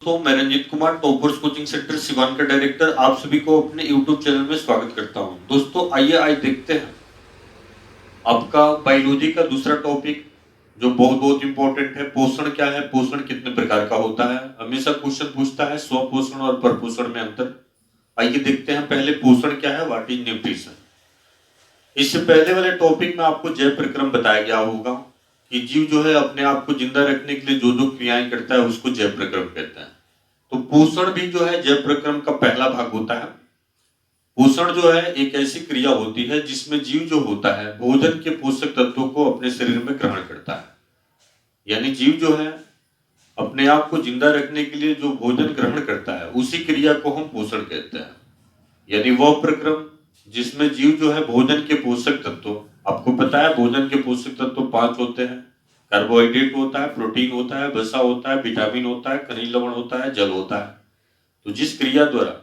तो मैं Ranjit Kumar toppers coaching centre Siwan का डायरेक्टर आप सभी को अपने YouTube चैनल में स्वागत करता हूं। दोस्तों आइए आज देखते हैं आपका बायोलॉजी का दूसरा टॉपिक जो बहुत इंपॉर्टेंट है। पोषण क्या है, पोषण कितने प्रकार का होता है। हमेशा क्वेश्चन पूछता है स्वपोषण और परपोषण में अंतर। आइए देखते हैं पहले पोषण क्या है, व्हाट इज न्यूट्रिशन। इससे पहले वाले टॉपिक में आपको जैव प्रक्रम बताया गया होगा कि जीव जो है अपने आप को जिंदा रखने के लिए जो जो क्रियाएं करता है उसको जैव प्रक्रम कहते हैं। तो पोषण भी जो है जैव प्रक्रम का पहला भाग होता है। पोषण जो है एक ऐसी क्रिया होती है जिसमें जीव जो होता है भोजन के पोषक तत्वों को अपने शरीर में ग्रहण करता है। यानी जीव जो है अपने आप को जिंदा रखने के लिए जो भोजन ग्रहण करता है उसी क्रिया को हम पोषण कहते हैं। यानी वह प्रक्रम जिसमें जीव जो है भोजन के पोषक तत्व, आपको पता है भोजन के पोषक तत्व 5 होते हैं। कार्बोहाइड्रेट होता है, प्रोटीन होता है, वसा होता है, विटामिन होता है, खनिज लवण होता है, जल होता है। तो जिस क्रिया द्वारा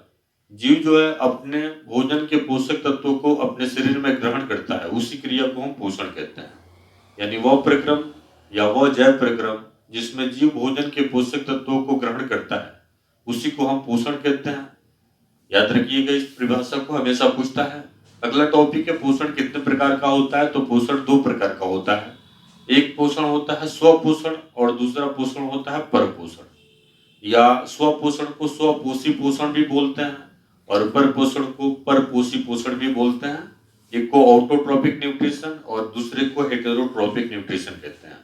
जीव जो है अपने भोजन के पोषक तत्वों को अपने शरीर में ग्रहण करता है उसी क्रिया को हम पोषण कहते हैं। यानी वह प्रक्रम या वह जैव प्रक्रम जिसमें जीव भोजन के पोषक तत्वों को ग्रहण करता है उसी को हम पोषण कहते हैं। याद रखिएगा इस परिभाषा को, हमेशा पूछता है। अगला टॉपिक है पोषण कितने प्रकार का होता है। तो पोषण 2 प्रकार का होता है। एक पोषण होता है स्वपोषण और दूसरा पोषण होता है परपोषण। या स्वपोषण को स्वपोषी पोषण भी बोलते हैं और परपोषण को परपोषी पोषण भी बोलते हैं। एक को ऑटोट्रोपिक न्यूट्रिशन और दूसरे को हेटेरोट्रोपिक न्यूट्रिशन कहते हैं।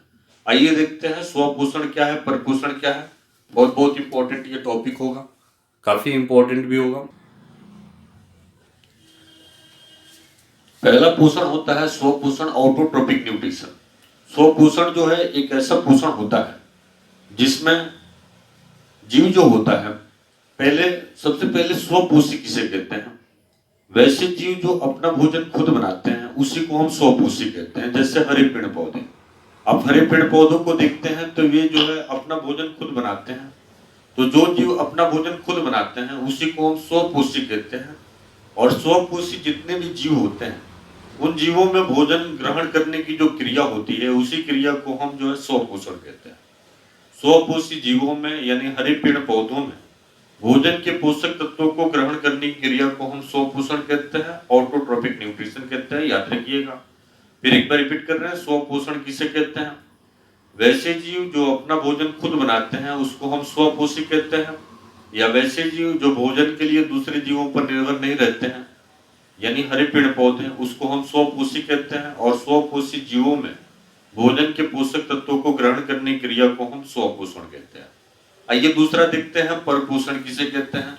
आइए देखते हैं स्वपोषण क्या है, परपोषण क्या है। बहुत इंपॉर्टेंट ये टॉपिक होगा, काफी इंपॉर्टेंट भी होगा। पहला पोषण होता है स्वपोषण, ऑटोट्रोपिक न्यूट्रिशन। स्वपोषण जो है एक ऐसा पोषण होता है जिसमें जीव जो होता है सबसे पहले स्वपोषी किसे कहते हैं। वैसे जीव जो अपना भोजन खुद बनाते हैं उसी को हम स्वपोषी कहते हैं। जैसे हरे पेड़ पौधे, आप हरे पेड़ पौधों को देखते हैं तो ये जो है अपना भोजन खुद बनाते हैं। तो जो जीव अपना भोजन खुद बनाते हैं उसी को हम स्वपोषी कहते हैं। और स्वपोषी जितने भी जीव होते हैं उन जीवों में भोजन ग्रहण करने की जो क्रिया होती है उसी क्रिया को हम जो है स्वपोषण कहते हैं। स्वपोषी जीवों में यानी हरे पेड़ पौधों में भोजन के पोषक तत्वों को ग्रहण करने की क्रिया को हम स्वपोषण कहते हैं, ऑटोट्रोपिक न्यूट्रिशन कहते हैं। याद रखिएगा, फिर एक बार रिपीट कर रहे हैं, स्वपोषण किसे कहते हैं। वैसे जीव जो अपना भोजन खुद बनाते हैं उसको हम स्वपोषी कहते हैं। या वैसे जीव जो भोजन के लिए दूसरे जीवों पर निर्भर नहीं रहते हैं यानी हरे पेड़ पौधे, उसको हम स्वपोषी कहते हैं। और स्वपोषी जीवों में भोजन के पोषक तत्वों को ग्रहण करने की क्रिया को हम स्वपोषण कहते हैं। आइए दूसरा देखते हैं, परपोषण किसे कहते हैं।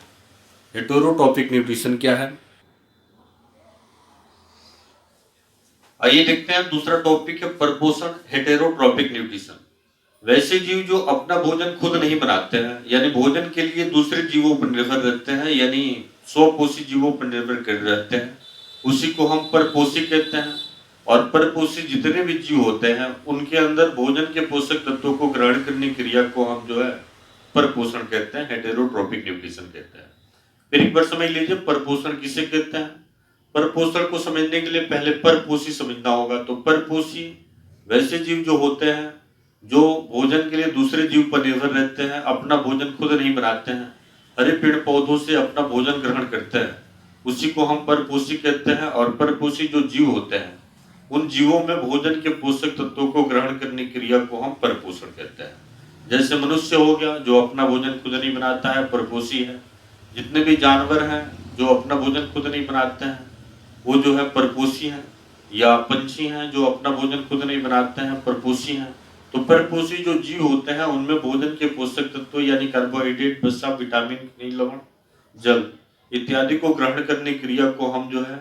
हेटेरोट्रोपिक न्यूट्रिशन क्या है। आइए देखते हैं दूसरा टॉपिक है परपोषण, हेटेरोट्रोपिक न्यूट्रिशन। वैसे जीव जो अपना भोजन खुद नहीं बनाते हैं यानी भोजन के लिए दूसरे जीवों पर निर्भर रहते हैं यानी स्वपोषी जीवों पर निर्भर कर रहते हैं, उसी को हम परपोषी कहते हैं। और परपोषी जितने भी जीव होते हैं उनके अंदर भोजन के पोषक तत्वों को ग्रहण करने की क्रिया को हम जो है परपोषण कहते हैं, हेटेरोट्रोपिक न्यूट्रिशन कहते हैं। फिर एक बार समझ लीजिए परपोषण किसे कहते हैं। परपोषण को समझने के लिए पहले परपोषी समझना होगा। तो परपोषी वैसे जीव जो होते हैं जो भोजन के लिए दूसरे जीव पर निर्भर रहते हैं, अपना भोजन खुद नहीं बनाते हैं, हरे पेड़ पौधों से अपना भोजन ग्रहण करते हैं, उसी को हम परपोषी कहते हैं। और परपोषी जो जीव होते हैं उन जीवों में भोजन के पोषक तत्वों को ग्रहण करने की क्रिया को हम परपोषण कहते हैं। जैसे मनुष्य हो गया जो अपना भोजन खुद नहीं बनाता है, परपोषी है। जितने भी जानवर हैं जो अपना भोजन खुद नहीं बनाते हैं वो जो है परपोषी हैं। या पंछी हैं जो अपना भोजन खुद नहीं बनाते हैं, परपोषी हैं। तो परपोषी जो जीव होते हैं उनमें भोजन के पोषक तत्व यानी कार्बोहाइड्रेट, वसा, विटामिन, खनिज लवण, जल इत्यादि को ग्रहण करने की क्रिया को हम जो है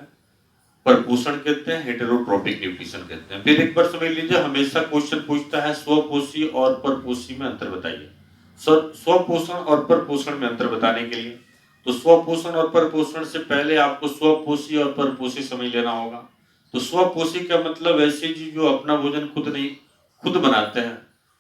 परपोषण कहते हैं, हेटेरोट्रोपिक न्यूट्रिशन कहते हैं। फिर एक बार समझ लीजिए, हमेशा क्वेश्चन पूछता है स्वपोषी और परपोषी में अंतर बताइए। स्वपोषण और परपोषण में अंतर बताने के लिए तो स्वपोषण और परपोषण से पहले आपको स्वपोषी और परपोषी समझ लेना होगा। तो स्वपोषी का मतलब ऐसे जीव जो अपना भोजन खुद बनाते हैं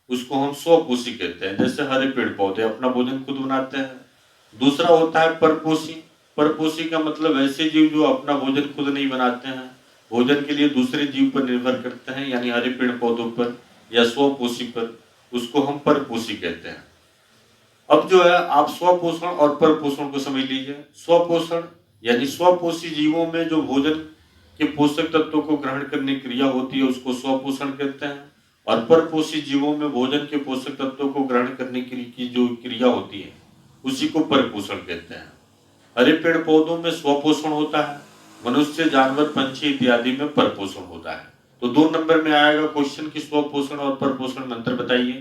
उसको हम स्वपोषी कहते हैं। जैसे हरे पेड़ पौधे अपना भोजन खुद बनाते हैं। दूसरा होता है परपोषी। परपोषी का मतलब ऐसे जीव जो अपना भोजन खुद नहीं बनाते हैं, भोजन के लिए दूसरे जीव पर निर्भर करते हैं यानी हरे पेड़ पौधों पर या स्वपोषी पर, उसको हम परपोषी कहते हैं। अब जो है आप स्वपोषण और परपोषण को समझ लीजिए। स्वपोषण यानी स्वपोषी जीवों में जो भोजन के पोषक तत्वों को ग्रहण करने की क्रिया होती है उसको स्वपोषण कहते हैं, और परपोषी जीवों में भोजन के पोषक तत्वों को ग्रहण करने की जो क्रिया होती है उसी को परपोषण कहते हैं। हरे पेड़ पौधों में स्वपोषण होता है, मनुष्य, जानवर, पंछी इत्यादि में परपोषण होता है। तो 2 नंबर में आएगा क्वेश्चन की स्वपोषण और परपोषण में अंतर बताइए,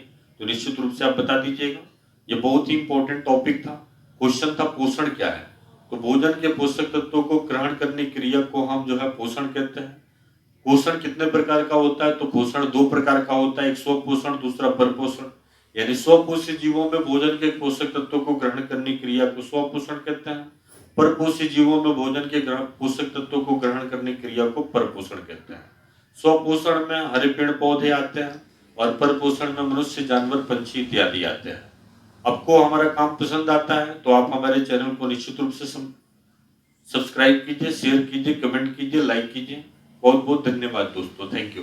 तो निश्चित रूप से आप बता दीजिएगा। ये बहुत ही इंपॉर्टेंट टॉपिक था। क्वेश्चन था पोषण क्या है, तो भोजन के पोषक तत्वों को ग्रहण करने की क्रिया को हम जो है पोषण कहते हैं। पोषण कितने प्रकार का होता है, तो पोषण 2 प्रकार का होता है, एक स्वपोषण, दूसरा परपोषण। यानी स्वपोषी जीवों में भोजन के पोषक तत्वों को ग्रहण करने की क्रिया को स्वपोषण कहते हैं, परपोषी जीवों में भोजन के पोषक तत्वों को ग्रहण करने की क्रिया को परपोषण कहते हैं। स्वपोषण में हरे पेड़ पौधे आते हैं और परपोषण में मनुष्य, जानवर, पंछी इत्यादि आते हैं। आपको हमारा काम पसंद आता है तो आप हमारे चैनल को निश्चित रूप से सब्सक्राइब कीजिए, शेयर कीजिए, कमेंट कीजिए, लाइक कीजिए। बहुत बहुत धन्यवाद दोस्तों, थैंक यू।